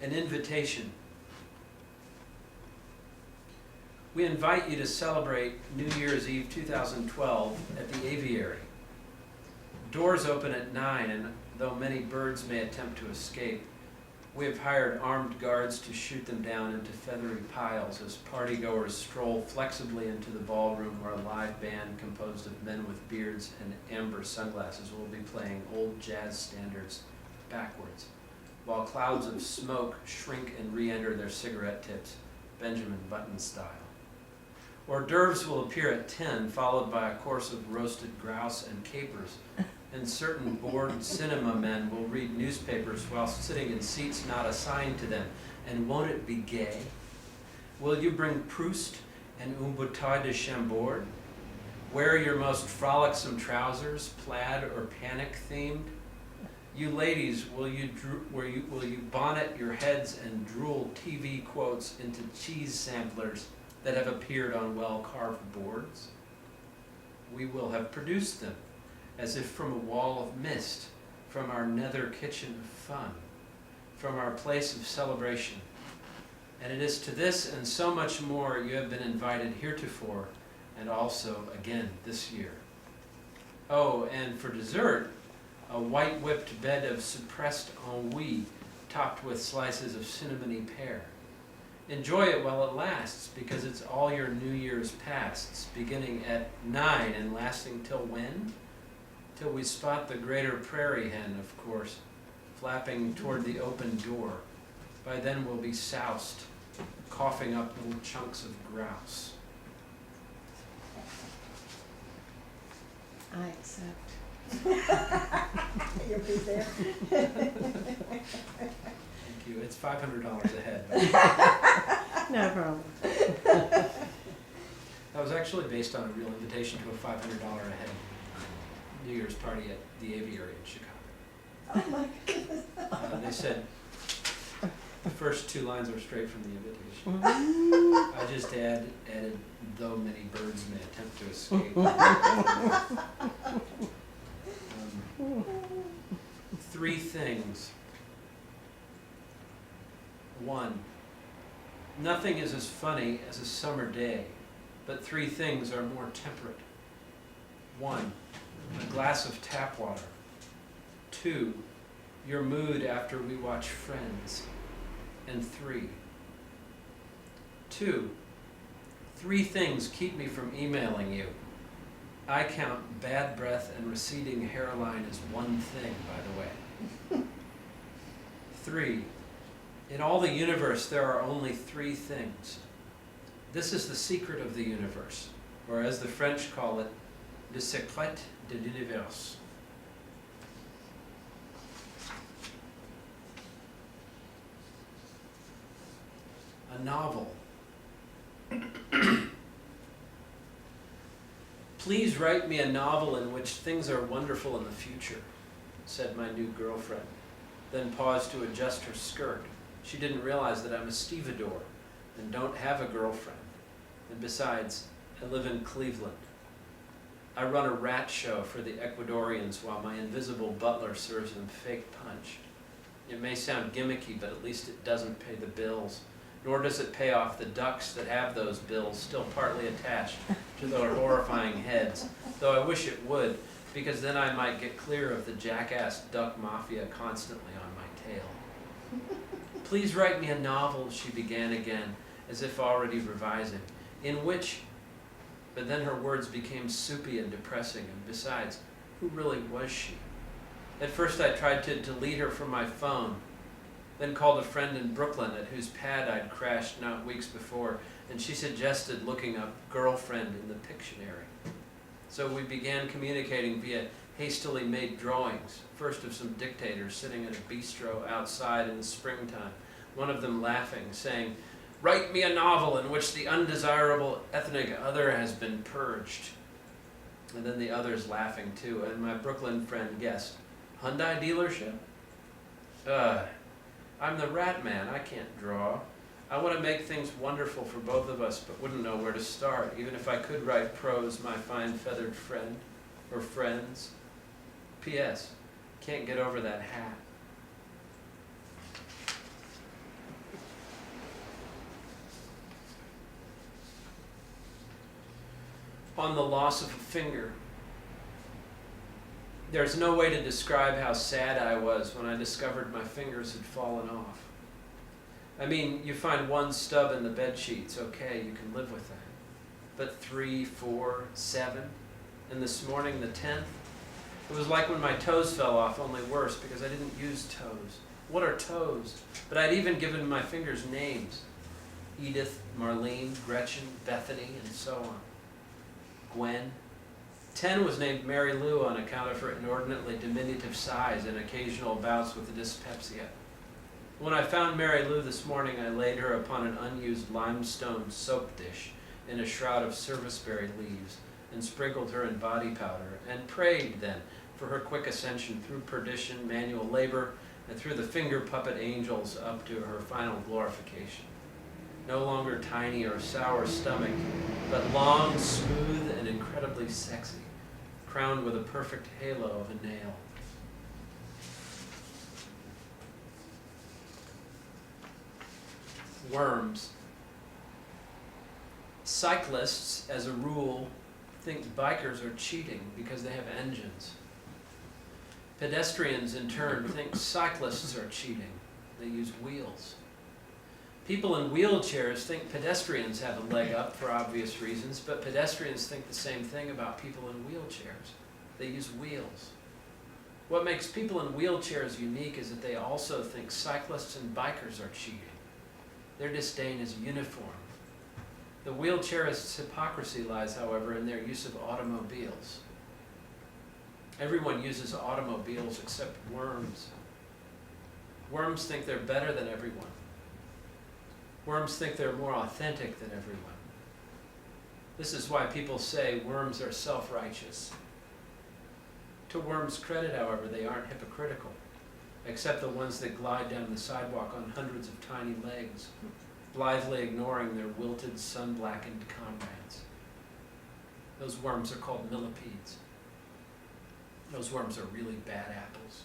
An invitation. We invite you to celebrate New Year's Eve 2012 at the Aviary. Doors open at 9, and though many birds may attempt to escape, we have hired armed guards to shoot them down into feathery piles as partygoers stroll flexibly into the ballroom where a live band composed of men with beards and amber sunglasses will be playing old jazz standards backwards, while clouds of smoke shrink and re-enter their cigarette tips, Benjamin Button style. Hors d'oeuvres will appear at 10, followed by a course of roasted grouse and capers, and certain bored cinema men will read newspapers while sitting in seats not assigned to them. And won't it be gay? Will you bring Proust and une bouteille de Chambord? Wear your most frolicsome trousers, plaid or panic themed? You ladies, will you bonnet your heads and drool TV quotes into cheese samplers that have appeared on well-carved boards? We will have produced them, as if from a wall of mist, from our nether kitchen of fun, from our place of celebration. And it is to this and so much more you have been invited heretofore, and also again this year. Oh, and for dessert, a white-whipped bed of suppressed ennui topped with slices of cinnamony pear. Enjoy it while it lasts, because it's all your New Year's pasts, beginning at 9 and lasting till when? Till we spot the greater prairie hen, of course, flapping toward the open door. By then we'll be soused, coughing up little chunks of grouse. I accept. You'll be there. Thank you. It's $500 a head. No problem. That was actually based on a real invitation to a $500 a head New Year's party at the Aviary in Chicago. Oh my goodness. They said the first two lines were straight from the invitation. I just added, though many birds may attempt to escape. 3 things. 1, nothing is as funny as a summer day, but 3 things are more temperate. 1, a glass of tap water. 2, your mood after we watch Friends. And 3, 3 things keep me from emailing you. I count bad breath and receding hairline as one thing, by the way. 3, in all the universe there are only 3 things. This is the secret of the universe, or as the French call it, le secret de l'univers. A novel. Please write me a novel in which things are wonderful in the future, said my new girlfriend, then paused to adjust her skirt. She didn't realize that I'm a stevedore and don't have a girlfriend. And besides, I live in Cleveland. I run a rat show for the Ecuadorians while my invisible butler serves them fake punch. It may sound gimmicky, but at least it doesn't pay the bills. Nor does it pay off the ducks that have those bills still partly attached to their horrifying heads, though I wish it would, because then I might get clear of the jackass duck mafia constantly on my tail. Please write me a novel, she began again, as if already revising, in which... But then her words became soupy and depressing, and besides, who really was she? At first I tried to delete her from my phone, then called a friend in Brooklyn at whose pad I'd crashed not weeks before, and she suggested looking up girlfriend in the Pictionary. So we began communicating via hastily made drawings, first of some dictators sitting at a bistro outside in the springtime, one of them laughing, saying, "Write me a novel in which the undesirable ethnic other has been purged." And then the others laughing too, and my Brooklyn friend guessed, "Hyundai dealership?" I'm the rat man, I can't draw. I want to make things wonderful for both of us, but wouldn't know where to start, even if I could write prose, my fine feathered friend, or friends. P.S. Can't get over that hat. on the loss of a finger. There's no way to describe how sad I was when I discovered my fingers had fallen off. I mean, you find one stub in the bed sheets, okay, you can live with that. But 3, 4, 7, and this morning the 10th, it was like when my toes fell off, only worse, because I didn't use toes. What are toes? But I'd even given my fingers names. Edith, Marlene, Gretchen, Bethany, and so on. Gwen. 10 was named Mary Lou on account of her inordinately diminutive size and occasional bouts with dyspepsia. When I found Mary Lou this morning, I laid her upon an unused limestone soap dish in a shroud of serviceberry leaves and sprinkled her in body powder and prayed then for her quick ascension through perdition, manual labor, and through the finger puppet angels up to her final glorification. No longer tiny or sour stomach, but long, smooth, and incredibly sexy, crowned with a perfect halo of a nail. Worms. Cyclists, as a rule, think bikers are cheating because they have engines. Pedestrians, in turn, think cyclists are cheating. They use wheels. People in wheelchairs think pedestrians have a leg up for obvious reasons, but pedestrians think the same thing about people in wheelchairs. They use wheels. What makes people in wheelchairs unique is that they also think cyclists and bikers are cheating. Their disdain is uniform. The wheelchairists' hypocrisy lies, however, in their use of automobiles. Everyone uses automobiles except worms. Worms think they're better than everyone. Worms think they're more authentic than everyone. This is why people say worms are self-righteous. To worms' credit, however, they aren't hypocritical, except the ones that glide down the sidewalk on hundreds of tiny legs, blithely ignoring their wilted, sun-blackened comrades. Those worms are called millipedes. Those worms are really bad apples.